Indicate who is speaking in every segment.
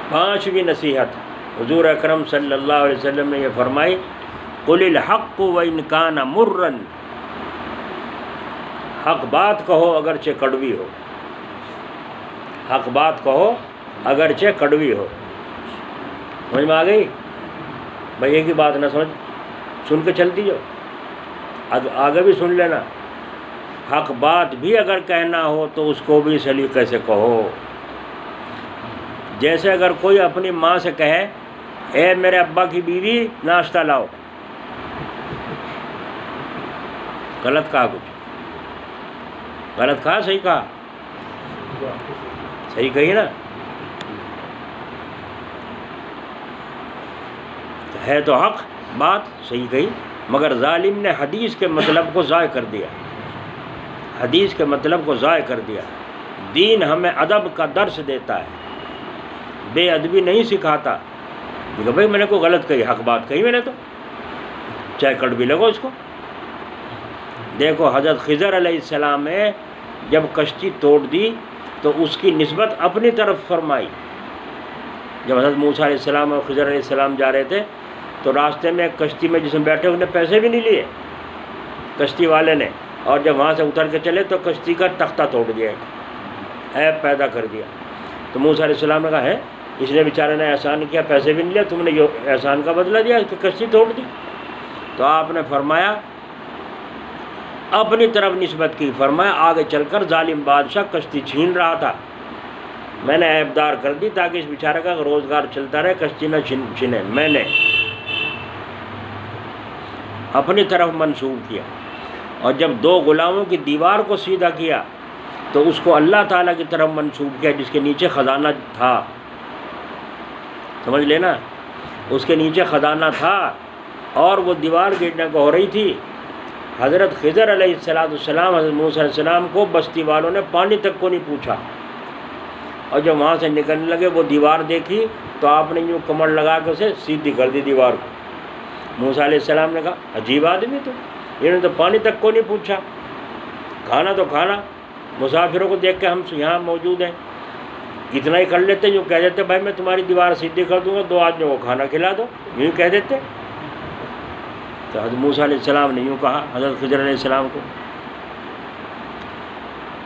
Speaker 1: پانچویں نصیحت حضور اکرم صلی اللہ علیہ وسلم نے یہ فرمائی، قل الحق وان کان مرا، حق بات کہو اگرچہ کڑوی ہو، حق بات کہو اگرچہ کڑوی ہو۔ سمجھ میں آ گئی بھائی؟ ایک ہی بات نہ سن کے چلتی جاؤ، آگے بھی سن لینا۔ حق بات بھی اگر کہنا ہو تو اس کو بھی سلیقے سے کہو۔ جیسے اگر کوئی اپنی ماں سے کہے اے میرے ابا کی بیوی ناشتہ لاؤ، غلط کہا، کچھ غلط کہا صحیح کہا؟ صحیح کہی نا؟ ہے تو حق بات صحیح کہی، مگر ظالم نے حدیث کے مطلب کو ضائع کر دیا، حدیث کے مطلب کو ضائع کر دیا۔ دین ہمیں ادب کا درس دیتا ہے، بے ادبی نہیں سکھاتا کہ بھائی میں نے کوئی غلط کہی، حق بات کہی میں نے تو، چاہے کٹ بھی لگو اس کو۔ دیکھو حضرت خضر علیہ السلام نے جب کشتی توڑ دی تو اس کی نسبت اپنی طرف فرمائی۔ جب حضرت موسیٰ علیہ السلام اور خضر علیہ السلام جا رہے تھے تو راستے میں کشتی میں جس میں بیٹھے انہیں پیسے بھی نہیں لیے کشتی والے نے، اور جب وہاں سے اتر کے چلے تو کشتی کا تختہ توڑ دیا، عیب پیدا کر دیا۔ تو موسیٰ علیہ السلام نے کہا ہے اس نے بیچارے نے احسان کیا، پیسے بھی نہیں لیا، تم نے یہ احسان کا بدلہ دیا، اس کی کشتی توڑ دی۔ تو آپ نے فرمایا اپنی طرف نسبت کی، فرمایا آگے چل کر ظالم بادشاہ کشتی چھین رہا تھا، میں نے عیبدار کر دی تاکہ اس بیچارے کا روزگار چلتا رہے، کشتی نہ چھنے، میں نے اپنی طرف منسوب کیا۔ اور جب دو غلاموں کی دیوار کو سیدھا کیا تو اس کو اللہ تعالیٰ کی طرف منسوب کیا جس کے نیچے خزانہ تھا، سمجھ لینا، اس کے نیچے خزانہ تھا اور وہ دیوار گرنے کو ہو رہی تھی۔ حضرت خضر علیہ السلام حضرت موسیٰ علیہ السلام کو بستی والوں نے پانی تک کو نہیں پوچھا، اور جب وہاں سے نکلنے لگے وہ دیوار دیکھی تو آپ نے یوں کمر لگا کے اسے سیدھی کر دی دیوار کو۔ موسیٰ علیہ السلام نے کہا عجیب آدمی تو، انہوں نے تو پانی تک کو نہیں پوچھا، کھانا تو کھانا، مسافروں کو دیکھ کے ہم یہاں موجود ہیں اتنا ہی کر لیتے، یوں کہہ دیتے بھائی میں تمہاری دیوار سیدھی کر دوں گا، دو آدمیوں کو کھانا کھلا دو، یوں کہہ دیتے۔ تو حضرت موسیٰ علیہ السلام نے یوں کہا حضرت خضر علیہ السلام کو،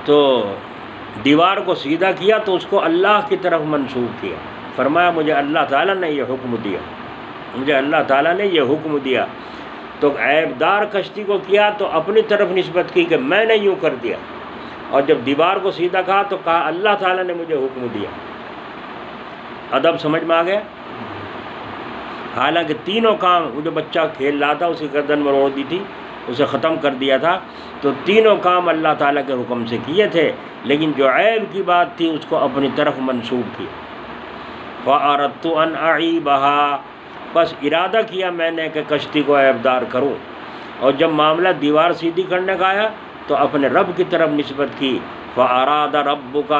Speaker 1: تو دیوار کو سیدھا کیا تو اس کو اللہ کی طرف منسوب کیا، فرمایا مجھے اللہ تعالیٰ نے یہ حکم دیا، مجھے اللہ تعالیٰ نے یہ حکم دیا۔ تو عیبدار کشتی کو کیا تو اپنی طرف نسبت کی کہ میں نے یوں کر دیا، اور جب دیوار کو سیدھا کہا تو کہا اللہ تعالیٰ نے مجھے حکم دیا۔ ادب سمجھ میں آ گیا؟ حالانکہ تینوں کام، وہ جو بچہ کھیل رہا تھا اس کی گردن میں روڑ دی تھی، اسے ختم کر دیا تھا، تو تینوں کام اللہ تعالیٰ کے حکم سے کیے تھے، لیکن جو عیب کی بات تھی اس کو اپنی طرف منسوب کیا۔ فَأَرَدْتُ أَنْ أَعِيبَهَا، بس ارادہ کیا میں نے کہ کشتی کو عیبدار کروں، اور جب معاملہ دیوار سیدھی کرنے کا آیا تو اپنے رب کی طرف نسبت کی۔ فَأَرَادَ رَبُّكَ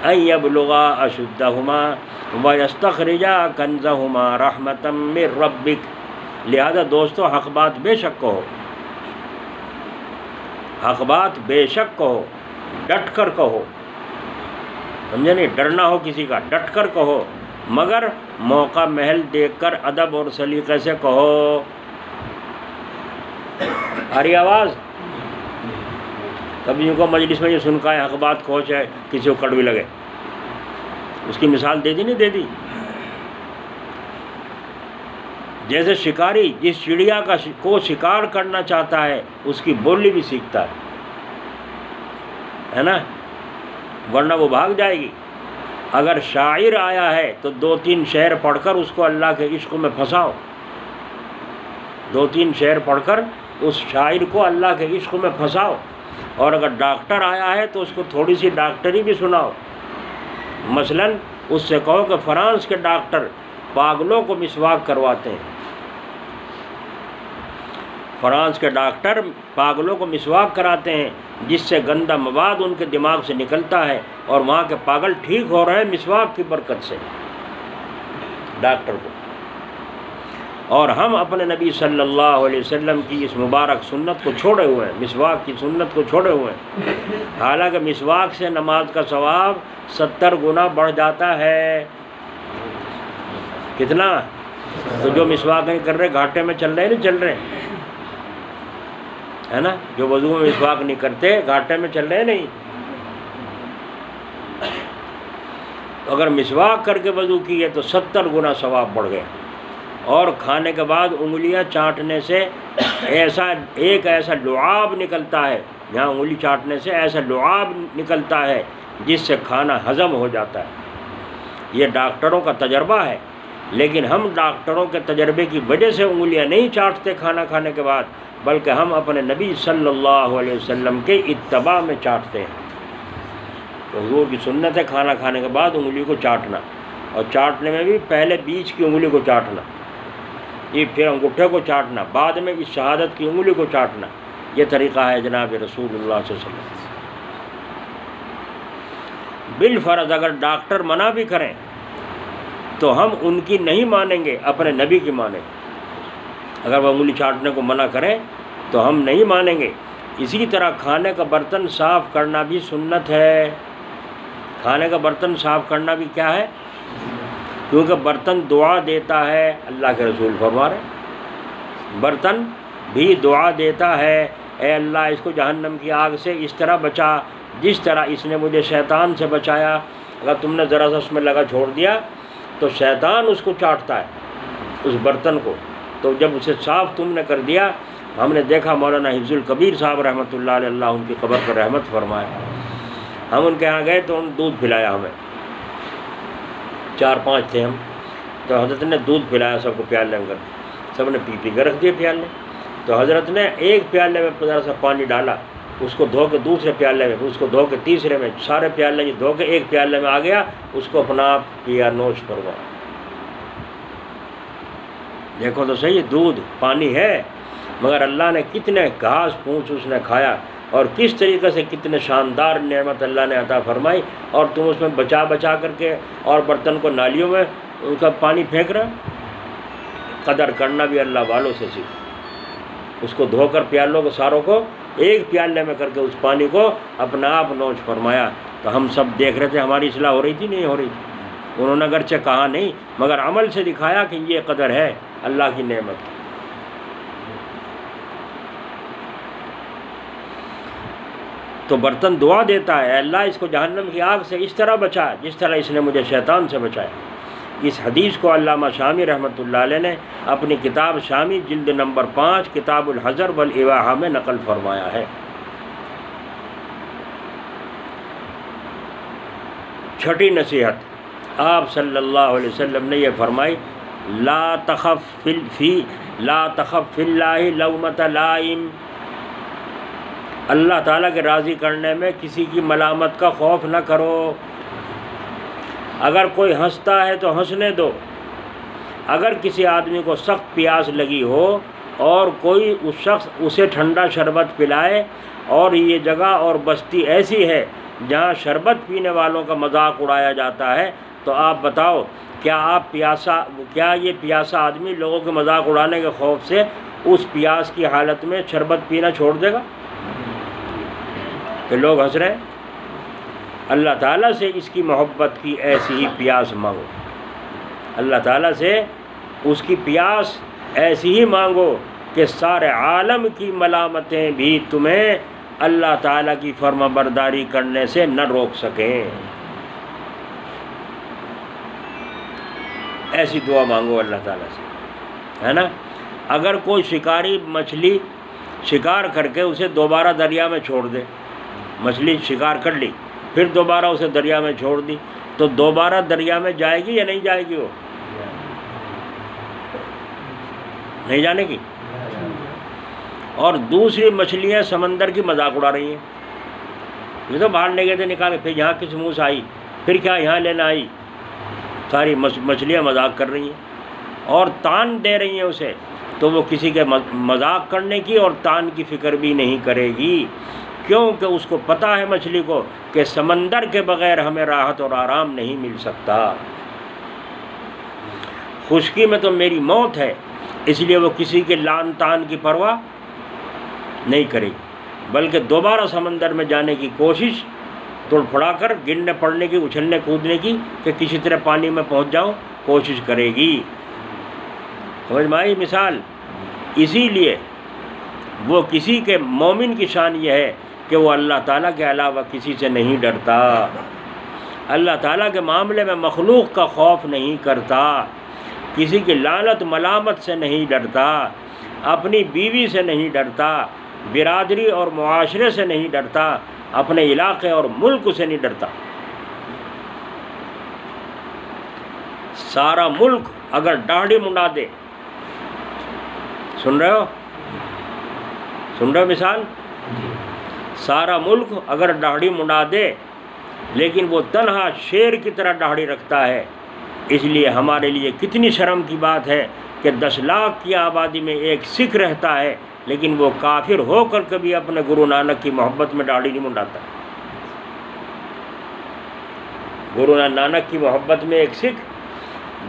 Speaker 1: أَن يَبْلُغَا أَشُدَّهُمَا وَيَسْتَخْرِجَا كَنْزَهُمَا رَحْمَةً مِّن رَبِّكَ، لہذا دوستو حق بات بے شک کہو، حق بات بے شک کہو، ڈٹ کر کہو، سمجھے نہیں؟ ڈرنا ہو کسی کا ڈٹ کر کہو، مگر موقع محل دیکھ کر ادب اور سلیقے سے کہو۔ آ رہی آواز؟ کبھی یوں کو مجلس میں یہ سن کا ہے حق بات کہو چاہے کسی کو کڑوی لگے، اس کی مثال دے دی نہیں دے دی؟ جیسے شکاری جس چڑیا کو شکار کرنا چاہتا ہے اس کی بولی بھی سیکھتا ہے نا، ورنہ وہ بھاگ جائے گی۔ اگر شاعر آیا ہے تو دو تین شعر پڑھ کر اس کو اللہ کے عشق میں پھنساؤ، دو تین شعر پڑھ کر اس شاعر کو اللہ کے عشق میں پھنساؤ، اور اگر ڈاکٹر آیا ہے تو اس کو تھوڑی سی ڈاکٹری بھی سناؤ۔ مثلاً اس سے کہو کہ فرانس کے ڈاکٹر پاگلوں کو مسواک کرواتے ہیں، فرانس کے ڈاکٹر پاگلوں کو مسواک کراتے ہیں جس سے گندہ مواد ان کے دماغ سے نکلتا ہے، اور وہاں کے پاگل ٹھیک ہو رہے ہیں مسواک کی برکت سے، ڈاکٹر کو۔ اور ہم اپنے نبی صلی اللہ علیہ وسلم کی اس مبارک سنت کو چھوڑے ہوئے ہیں، مسواک کی سنت کو چھوڑے ہوئے ہیں، حالانکہ مسواک سے نماز کا ثواب 70 گنا بڑھ جاتا ہے۔ کتنا؟ تو جو مسواک نہیں کر رہے گھاٹے میں چل رہے نہیں چل رہے ہے نا؟ جو وضو میں مسواک نہیں کرتے گھاٹے میں چل رہے نہیں. اگر مسواک کر کے وضو کیے تو 70 گنا ثواب بڑھ گئے. اور کھانے کے بعد انگلیاں چاٹنے سے ایسا لعاب نکلتا ہے، یہاں انگلی چاٹنے سے ایسا لعاب نکلتا ہے جس سے کھانا ہضم ہو جاتا ہے. یہ ڈاکٹروں کا تجربہ ہے، لیکن ہم ڈاکٹروں کے تجربے کی وجہ سے انگلیاں نہیں چاٹتے کھانا کھانے کے بعد، بلکہ ہم اپنے نبی صلی اللہ علیہ وسلم کے اتباع میں چاٹتے ہیں. تو حضور کی سنت ہے کھانا کھانے کے بعد انگلی کو چاٹنا، اور چاٹنے میں بھی پہلے بیچ کی انگلی کو چاٹنا، یہ پھر انگوٹھے کو چاٹنا، بعد میں اس شہادت کی انگلی کو چاٹنا. یہ طریقہ ہے جناب رسول اللہ صلی اللہ علیہ وسلم. بالفرض اگر ڈاکٹر منع بھی کریں تو ہم ان کی نہیں مانیں گے، اپنے نبی کی مانیں گے. اگر وہ انگلی چاٹنے کو منع کریں تو ہم نہیں مانیں گے. اسی طرح کھانے کا برتن صاف کرنا بھی سنت ہے. کھانے کا برتن صاف کرنا بھی کیا ہے؟ کیونکہ برتن دعا دیتا ہے. اللہ کے رسول فرما رہے برتن بھی دعا دیتا ہے، اے اللہ اس کو جہنم کی آگ سے اس طرح بچا جس طرح اس نے مجھے شیطان سے بچایا. اگر تم نے ذرا سا اس میں لگا چھوڑ دیا تو شیطان اس کو چاٹتا ہے اس برتن کو. تو جب اسے صاف تم نے کر دیا، ہم نے دیکھا مولانا حفظ الکبیر صاحب رحمۃ اللہ علیہ، اللہ ان کی قبر پر رحمت فرمائے، ہم ان کے ہاں گئے تو انہوں نے دودھ پلایا ہمیں. 4-5 تھے ہم، تو حضرت نے دودھ پلایا سب کو پیالے میں کر، سب نے پی کر رکھ دیے پیالے. تو حضرت نے ایک پیالے میں ذرا سا پانی ڈالا، اس کو دھو کے دوسرے پیالے میں، اس کو دھو کے تیسرے میں، سارے پیالے دھو کے ایک پیالے میں آ گیا، اس کو اپنا آپ پیا، نوش فرمایا. دیکھو تو صحیح، دودھ پانی ہے، مگر اللہ نے کتنے گھاس پھوس اس نے کھایا، اور کس طریقے سے کتنے شاندار نعمت اللہ نے عطا فرمائی، اور تم اس میں بچا کر کے اور برتن کو نالیوں میں ان کا پانی پھینک رہا. قدر کرنا بھی اللہ والوں سے سیکھ. اس کو دھو کر پیالوں کو ساروں کو ایک پیالے میں کر کے اس پانی کو اپنا آپ نوش فرمایا. تو ہم سب دیکھ رہے تھے ہماری اصلاح ہو رہی تھی نہیں ہو رہی تھی. انہوں نے اگرچہ کہا نہیں مگر عمل سے دکھایا کہ یہ قدر ہے اللہ کی نعمت کی. تو برتن دعا دیتا ہے، اے اللہ اس کو جہنم کی آگ سے اس طرح بچا جس طرح اس نے مجھے شیطان سے بچایا. اس حدیث کو علامہ شامی رحمۃ اللہ علیہ نے اپنی کتاب شامی جلد نمبر 5 کتاب الحذر والاباحہ میں نقل فرمایا ہے. چھٹی نصیحت، آپ صلی اللہ علیہ وسلم نے یہ فرمائی، لا تخف فی اللہ لومۃ لائم. اللہ تعالیٰ کے راضی کرنے میں کسی کی ملامت کا خوف نہ کرو. اگر کوئی ہنستا ہے تو ہنسنے دو. اگر کسی آدمی کو سخت پیاس لگی ہو اور کوئی اس شخص اسے ٹھنڈا شربت پلائے، اور یہ جگہ اور بستی ایسی ہے جہاں شربت پینے والوں کا مذاق اڑایا جاتا ہے، تو آپ بتاؤ کیا یہ پیاسا آدمی لوگوں کے مذاق اڑانے کے خوف سے اس پیاس کی حالت میں شربت پینا چھوڑ دے گا؟ کہ لوگ ہنس رہے ہیں. اللہ تعالیٰ سے اس کی محبت کی ایسی ہی پیاس مانگو. اللہ تعالیٰ سے اس کی پیاس ایسی ہی مانگو کہ سارے عالم کی ملامتیں بھی تمہیں اللہ تعالیٰ کی فرما برداری کرنے سے نہ روک سکیں. ایسی دعا مانگو اللہ تعالیٰ سے، ہے نا. اگر کوئی شکاری مچھلی شکار کر کے اسے دوبارہ دریا میں چھوڑ دے، مچھلی شکار کر لی پھر دوبارہ اسے دریا میں چھوڑ دی، تو دوبارہ دریا میں جائے گی یا نہیں جائے گی؟ وہ نہیں جانے کی. اور دوسری مچھلیاں سمندر کی مذاق اڑا رہی ہیں، یہ تو باہر لے گئے تھے نکال کے، پھر یہاں کس منہ سے آئی، پھر کیا یہاں لینا آئی. ساری مچھلیاں مذاق کر رہی ہیں اور تان دے رہی ہیں اسے، تو وہ کسی کے مذاق کرنے کی اور تان کی فکر بھی نہیں کرے گی، کیونکہ اس کو پتہ ہے مچھلی کو کہ سمندر کے بغیر ہمیں راحت اور آرام نہیں مل سکتا. خشکی میں تو میری موت ہے، اس لیے وہ کسی کے لان تان کی پرواہ نہیں کرے گی، بلکہ دوبارہ سمندر میں جانے کی کوشش توڑ پھڑا کر گرنے پڑنے کی، اچھلنے کودنے کی، کہ کسی طرح پانی میں پہنچ جاؤں کوشش کرے گی۔ سمجھ میں آئی مثال؟ اسی لیے وہ کسی کے مومن کی شان یہ ہے کہ وہ اللہ تعالیٰ کے علاوہ کسی سے نہیں ڈرتا، اللہ تعالیٰ کے معاملے میں مخلوق کا خوف نہیں کرتا، کسی کی لعنت ملامت سے نہیں ڈرتا، اپنی بیوی سے نہیں ڈرتا، برادری اور معاشرے سے نہیں ڈرتا، اپنے علاقے اور ملک سے نہیں ڈرتا۔ سارا ملک اگر داڑھی منڈا دے، سن رہے ہو مثال؟ سارا ملک اگر داڑھی منڈا دے لیکن وہ تنہا شیر کی طرح داڑھی رکھتا ہے، اس لیے ہمارے لیے کتنی شرم کی بات ہے کہ 10 لاکھ کی آبادی میں ایک سکھ رہتا ہے لیکن وہ کافر ہو کر کبھی اپنے گرو نانک کی محبت میں داڑھی نہیں منڈاتا۔ گرو نانک کی محبت میں ایک سکھ،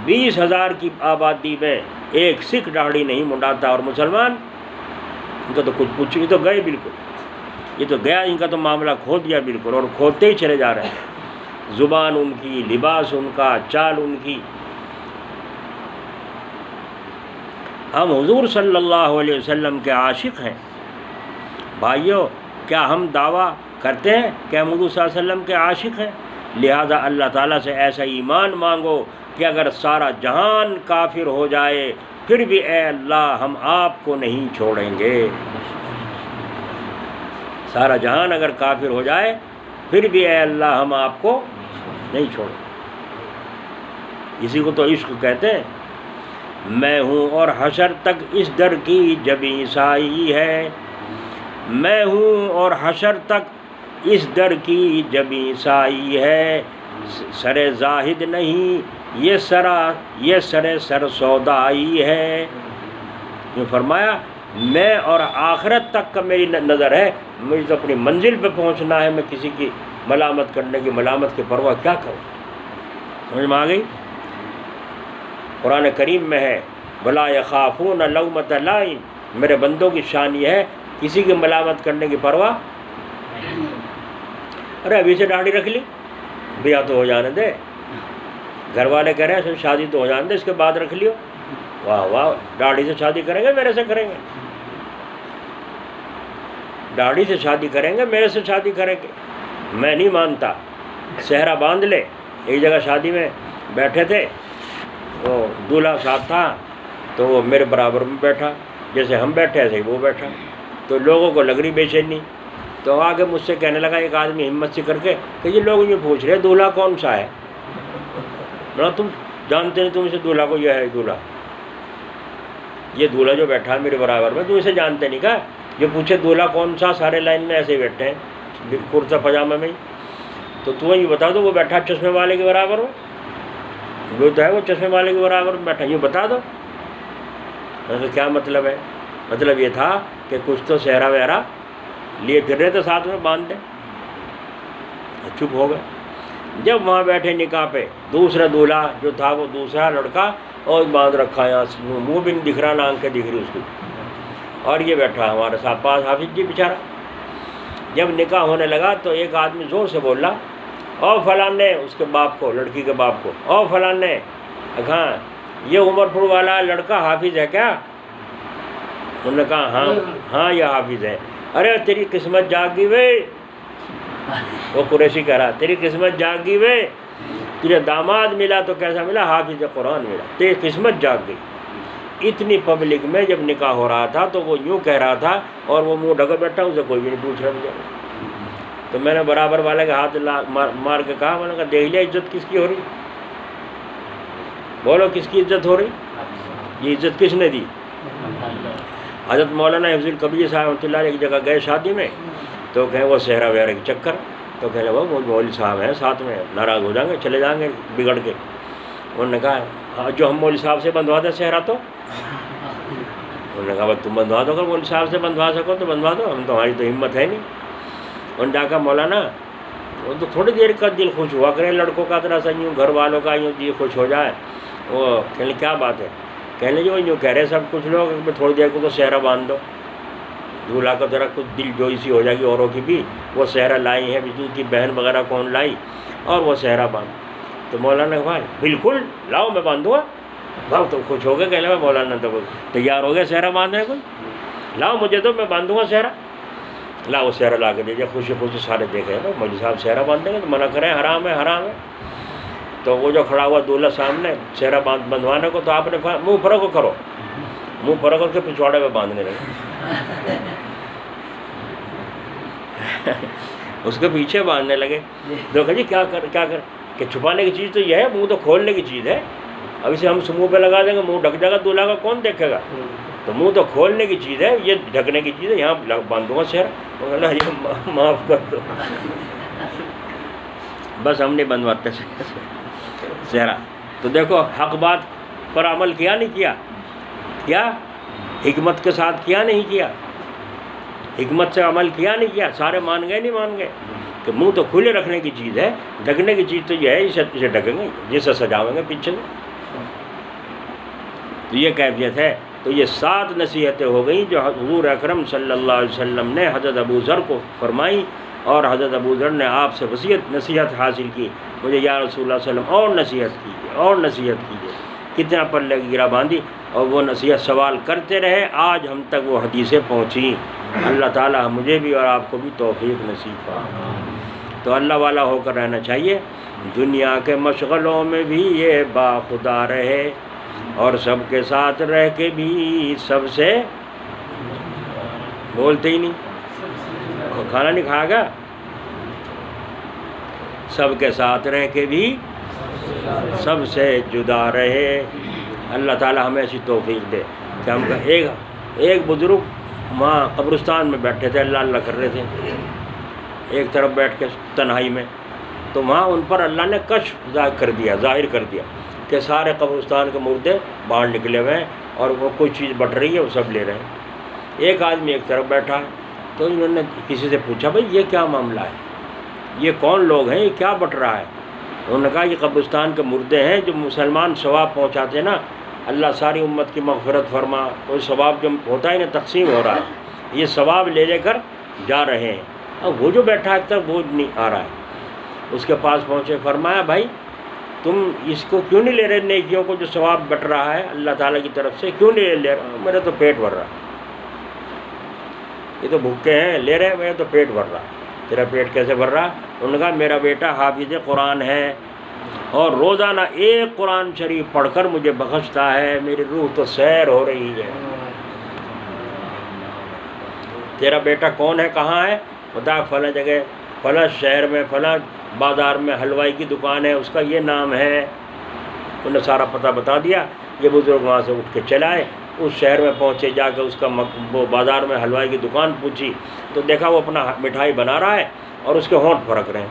Speaker 1: 20,000 کی آبادی میں ایک سکھ داڑھی نہیں منڈاتا، اور مسلمان ان کا تو کچھ پوچھ، یہ تو گئے بالکل، یہ تو گیا، ان کا تو معاملہ کھو دیا بالکل، اور کھوتے ہی چلے جا رہے ہیں۔ زبان ان کی، لباس ان کا، چال ان کی۔ ہم حضور صلی اللہ علیہ وسلم کے عاشق ہیں بھائیو، کیا ہم دعویٰ کرتے ہیں کہ ہم حضور صلی اللہ علیہ وسلم کے عاشق ہیں؟ لہذا اللہ تعالیٰ سے ایسا ایمان مانگو کہ اگر سارا جہان کافر ہو جائے پھر بھی اے اللہ ہم آپ کو نہیں چھوڑیں گے۔ سارا جہان اگر کافر ہو جائے پھر بھی اے اللہ ہم آپ کو نہیں چھوڑیں گے۔ اسی کو تو عشق کہتے ہیں۔ میں ہوں اور حشر تک اس در کی جب عیسائی ہے، میں ہوں اور حشر تک اس در کی جب عیسائی ہے، سر زاہد نہیں یہ سر سودائی ہے۔ جو فرمایا میں اور آخرت تک کا میری نظر ہے، مجھے تو اپنی منزل پہ پہنچنا ہے، میں کسی کی ملامت کرنے کی، ملامت کی پرواہ کیا کروں؟ سمجھ میں آ گئی؟ قرآن کریم میں ہے وَلَا يَخَافُونَ لَوْمَةَ لَائِمٍ، میرے بندوں کی شان یہ ہے کسی کی ملامت کرنے کی پرواہ۔ ارے ابھی سے داڑھی رکھ لی، بیاہ تو ہو جانے دے، گھر والے کہہ رہے ہیں شادی تو ہو جانے دے، اس کے بعد رکھ لیو۔ واہ واہ، داڑھی سے شادی کریں گے میرے سے کریں گے، داڑھی سے شادی کریں گے میرے سے شادی کریں گے؟ میں نہیں مانتا۔ صحرا باندھ لے، ایک جگہ شادی میں بیٹھے تھے، وہ دولہا صاحب تھا تو وہ میرے برابر میں بیٹھا، جیسے ہم بیٹھے ایسے ہی وہ بیٹھا، تو لوگوں کو لگ رہی بے چینی، تو آگے مجھ سے کہنے لگا ایک آدمی ہمت سے کر کے کہ یہ لوگ یہ پوچھ رہے دولہا کون سا ہے؟ تم جانتے نہیں، تم اسے دولہا کو، یہ ہے دولہا، یہ دولہا جو بیٹھا ہے میرے برابر میں، تم اسے جانتے نہیں کہا؟ یہ پوچھے دولہا کون سا، سارے لائن میں ایسے ہی بیٹھے ہیں کرتا پاجامہ میں ہی، تو تمہیں یہ بتا دو وہ بیٹھا چشمے والے کے برابر ہو، جو تو ہے وہ چشمے والے کے برابر میں بیٹھا، یہ بتا دو۔ کیا مطلب ہے؟ مطلب یہ تھا کہ کچھ تو صحرا وحرا لیے پھر رہے تھے ساتھ میں، باندھ دیں۔ چپ ہو گئے۔ جب وہاں بیٹھے نکاح پہ، دوسرا دولہا جو تھا وہ دوسرا لڑکا اور باندھ رکھا، یہاں منہ بھی نہیں دکھ رہا نہ آنکھیں دکھ رہی اس کی، اور یہ بیٹھا ہمارے ساتھ پاس حافظ جی بیچارہ۔ جب نکاح ہونے لگا تو ایک آدمی زور سے بولا او فلان نے، اس کے باپ کو، لڑکی کے باپ کو، او فلان نے، ہاں یہ عمر پور والا لڑکا حافظ ہے کیا؟ انہوں نے کہا ہاں ہاں یہ حافظ ہے۔ ارے تیری قسمت جاگ گئی وے، وہ قریشی کہہ رہا تیری قسمت جاگ گئی وے، تجھے داماد ملا تو کیسا ملا؟ حافظ قرآن ملا، تیری قسمت جاگ گئی۔ اتنی پبلک میں جب نکاح ہو رہا تھا تو وہ یوں کہہ رہا تھا اور وہ منہ ڈھکے بیٹھا، اسے کوئی بھی نہیں پوچھ رہا مجھے۔ تو میں نے برابر والے کے ہاتھ مار کے کہا، میں نے کہا دیکھ لیا عزت کس کی ہو رہی؟ بولو کس کی عزت ہو رہی؟ یہ عزت کس نے دی؟ حضرت مولانا حفظ القبیر صاحب رحمۃ اللہ علیہ ایک جگہ گئے شادی میں، تو کہیں وہ صحرا وحرا کے چکر، تو کہنے وہ مولوی صاحب ہیں ساتھ میں، ناراض ہو جائیں گے، چلے جائیں گے بگڑ کے۔ انہوں نے کہا جو ہم مولوی صاحب سے بندھوا دیں صحرا تو؟ انہوں نے کہا بس تم بندھوا دو، اگر مولوی صاحب سے بندھوا سکو تو بندھوا دو، ہم تمہاری تو ہمت ہے نہیں۔ انہوں نے کہا مولانا وہ تو تھوڑی دیر کا دل خوش ہوا کرے لڑکوں کا، طرح سے یوں گھر والوں کا یوں دل خوش ہو جائے۔ وہ کہنے کیا بات ہے؟ کہنے جو یوں کہہ رہے سب کچھ لوگ تھوڑی دیر کو تو صحرا باندھ دو، دولہا کا ذرا کچھ دل جوئی سی ہو جائے گی اوروں کی بھی، وہ صحرا لائی ہے، بجو کی بہن وغیرہ کون لائی، اور وہ صحرا باندھ۔ تو مولانا نے کہا بالکل لاؤ میں باندھوں گا. بھاؤ تو خوش ہو گئے, کہنے میں مولانا تو تیار ہو گیا صحرا باندھنے کو, لاؤ مجھے تو میں باندھوں گا صحرا. لا وہ صحرا لا کے دے دیا, خوشی خوشی سارے دیکھے بھائی مولوی صاحب صحرا باندھیں گے تو منع کریں حرام ہے حرام ہے. تو وہ جو کھڑا ہوا دولہا سامنے صحرا بندھوانے کو, تو آپ نے منہ پر کو کرو, منہ پر کر کے پچھواڑے میں باندھنے لگے, اس کے پیچھے باندھنے لگے. دیکھو جی کیا کر کہ چھپانے کی چیز تو یہ ہے, منہ تو کھولنے کی چیز ہے. اب اسے ہم منہ پہ لگا دیں گے, منہ ڈھک جائے گا دولہا کا, کون دیکھے گا؟ تو منہ تو کھولنے کی چیز ہے, یہ ڈھکنے کی چیز ہے. یہاں باندھوں گا صحرا, اللہ یہ معاف کر دو. بس ہم نہیں بندھواتے صحرا. تو دیکھو حق بات پر عمل کیا نہیں کیا, کیا حکمت کے ساتھ کیا نہیں کیا, حکمت سے عمل کیا نہیں کیا. سارے مان گئے نہیں مان گئے کہ منہ تو کھلے رکھنے کی چیز ہے, ڈھکنے کی چیز تو یہ ہے, اسے ڈھکیں گے, جسے سجاویں گے پیچھے میں. تو یہ کیفیت ہے. تو یہ 7 نصیحتیں ہو گئیں جو حضور اکرم صلی اللہ علیہ وسلم نے حضرت ابو ذر کو فرمائی, اور حضرت ابو ذر نے آپ سے نصیحت حاصل کی, مجھے یا رسول اللہ صلی اللہ علیہ وسلم اور نصیحت کیجیے اور نصیحت کیجیے. کتنا پلے کی گرہ باندھی, اور وہ نصیحت سوال کرتے رہے, آج ہم تک وہ حدیثیں پہنچیں. اللہ تعالیٰ مجھے بھی اور آپ کو بھی توفیق نصیب فرمائے. تو اللہ والا ہو کر رہنا چاہیے. دنیا کے مشغلوں میں بھی یہ باخدا رہے, اور سب کے ساتھ رہ کے بھی سب سے بولتے ہی نہیں, کھانا نہیں کھایا گیا. سب کے ساتھ رہ کے بھی سب سے جدا رہے. اللہ تعالیٰ ہمیں ایسی توفیق دے کہ ہم ایک بزرگ وہاں قبرستان میں بیٹھے تھے, اللہ اللہ کر رہے تھے ایک طرف بیٹھ کے تنہائی میں. تو وہاں ان پر اللہ نے کشف ظاہر کر دیا کہ سارے قبرستان کے مردے باہر نکلے ہوئے ہیں, اور وہ کوئی چیز بٹ رہی ہے, وہ سب لے رہے ہیں. ایک آدمی ایک طرف بیٹھا ہے. تو انہوں نے کسی سے پوچھا بھائی یہ کیا معاملہ ہے, یہ کون لوگ ہیں, یہ کیا بٹ رہا ہے؟ انہوں نے کہا یہ قبرستان کے مردے ہیں جو مسلمان ثواب پہنچاتے ہیں نا, اللہ ساری امت کی مغفرت فرما, کوئی ثواب جو ہوتا ہے نا تقسیم ہو رہا ہے, یہ ثواب لے کر جا رہے ہیں. اب وہ جو بیٹھا ہے تک وہ نہیں آ رہا ہے. اس کے پاس پہنچے, فرمایا بھائی تم اس کو کیوں نہیں لے رہے, نیکیوں کو جو ثواب بٹ رہا ہے اللہ تعالیٰ کی طرف سے, کیوں نہیں لے رہا؟ میرا تو پیٹ بھر رہا, یہ تو بھوکے ہیں لے رہے ہیں, میرا تو پیٹ بھر رہا. تیرا پیٹ کیسے بھر رہا؟ انہوں نے کہا میرا بیٹا حافظ قرآن ہے, اور روزانہ ایک قرآن شریف پڑھ کر مجھے بخشتا ہے, میری روح تو سیر ہو رہی ہے. تیرا بیٹا کون ہے, کہاں ہے؟ بتا فلاں جگہ فلاں شہر میں فلاں بازار میں حلوائی کی دکان ہے, اس کا یہ نام ہے. انہوں نے سارا پتہ بتا دیا. یہ بزرگ وہاں سے اٹھ کے چلائے, اس شہر میں پہنچے, جا کے اس کا وہ بازار میں حلوائی کی دکان پوچھی تو دیکھا وہ اپنا مٹھائی بنا رہا ہے اور اس کے ہونٹ پھرک رہے ہیں.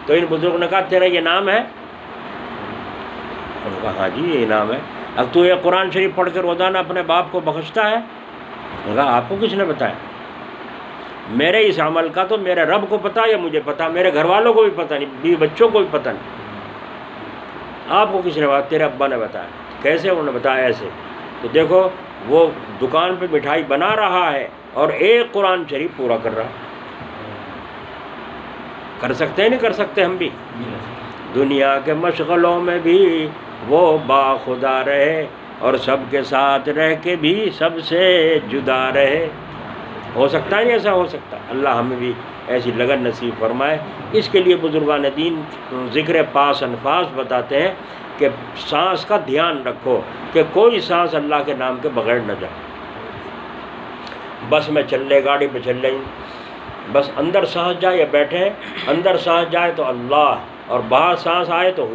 Speaker 1: تو ان بزرگ نے کہا تیرا یہ نام ہے؟ انہوں نے کہا ہاں جی یہ نام ہے. اب تو یہ قرآن شریف پڑھ کے روزانہ اپنے باپ کو بخشتا ہے؟ انہوں نے کہا آپ کو کس نے بتایا؟ میرے اس عمل کا تو میرے رب کو پتہ یا مجھے پتہ, میرے گھر والوں کو بھی پتہ نہیں, بیوی بچوں کو بھی پتہ نہیں. آپ کو کس نے بتایا؟ تیرے ابا نے بتایا. کیسے؟ انہوں نے بتایا ایسے. تو دیکھو وہ دکان پہ مٹھائی بنا رہا ہے اور ایک قرآن شریف پورا کر رہا. کر سکتے ہیں نہیں کر سکتے ہم بھی؟ دنیا کے مشغلوں میں بھی وہ باخدا رہے, اور سب کے ساتھ رہ کے بھی سب سے جدا رہے. ہو سکتا ہے نہیں ایسا؟ ہو سکتا. اللہ ہمیں بھی ایسی لگن نصیب فرمائے. اس کے لیے بزرگان دین ذکر پاس انفاس بتاتے ہیں کہ سانس کا دھیان رکھو کہ کوئی سانس اللہ کے نام کے بغیر نہ جائے. بس میں چل رہے, گاڑی پہ چل رہی, بس اندر سانس جائے یا بیٹھے, اندر سانس جائے تو اللہ, اور باہر سانس آئے تو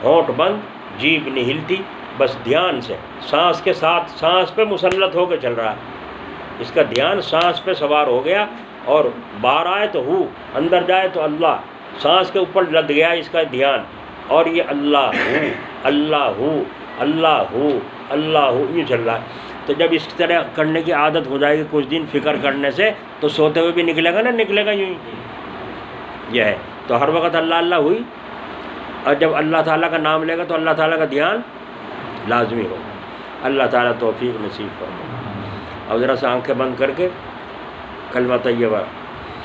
Speaker 1: ہونٹ بند, جیبھ نہیں ہلتی, بس دھیان سے سانس کے ساتھ سانس پہ مسلط ہو کے چل رہا ہے. اس کا دھیان سانس پہ سوار ہو گیا, اور باہر آئے تو اندر جائے تو اللہ, سانس کے اوپر لد گیا اس کا دھیان, اور یہ اللہ ہوں اللہ ہوں اللہ ہوں اللہ ہوں یہ چل رہا ہے. تو جب اس طرح کرنے کی عادت ہو جائے گی کچھ دن فکر کرنے سے, تو سوتے ہوئے بھی نکلے گا نا, نکلے گا یوں ہی. یہ ہے تو ہر وقت اللہ اللہ ہوئی, اور جب اللہ تعالیٰ کا نام لے گا تو اللہ تعالیٰ کا دھیان لازمی ہو. اللہ تعالیٰ توفیق نصیب فرمائے. اب ذرا سے آنکھیں بند کر کے کلمہ طیبہ